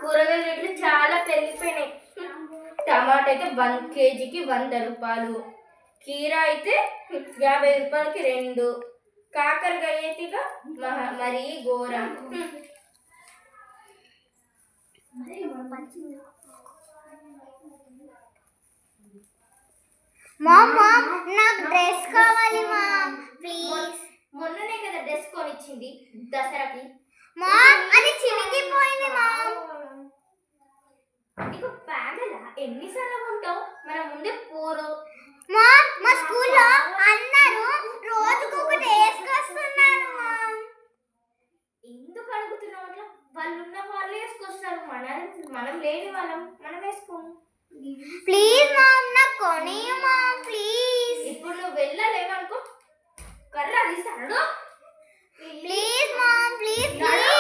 కూరగాయల రేట్లు చాలా పెరిగిపోయినాయి. టమాటా అయితే 1 కేజీకి 100 రూపాయలు, కీరా అయితే 50 రూపాయలకి 2, కాకరకాయ అయితే మరీ ఘోరం. నాకు డ్రెస్ కావాలి మామ్ ప్లీజ్. మొన్ననే కదా డ్రెస్ కొనిచ్చింది దసరాకి. మామ్ అది చినిగిపోయింది మామ్. నీకు బ్యాగలా ఎన్నిసార్లు కొంటావు? మన ముందే పోరు. మామ్ మా స్కూల్లో అందరూ రోజుకు ఒకటి వేసుకొస్తున్నారు మామ్. ఎందుకు అడుగుతున్నావు అట్లా? వాళ్ళు ఉన్న వాళ్ళే వేసుకొస్తారు, మనం లేని వాళ్ళం మనం వేసుకోము. ప్లీజ్ మామ్ నాకు కొనియు మామ్ ప్లీజ్. ఇప్పుడు నువ్వు వెళ్ళలేవనుకో కర్ర తీస్తాడు. Please ma'am please please.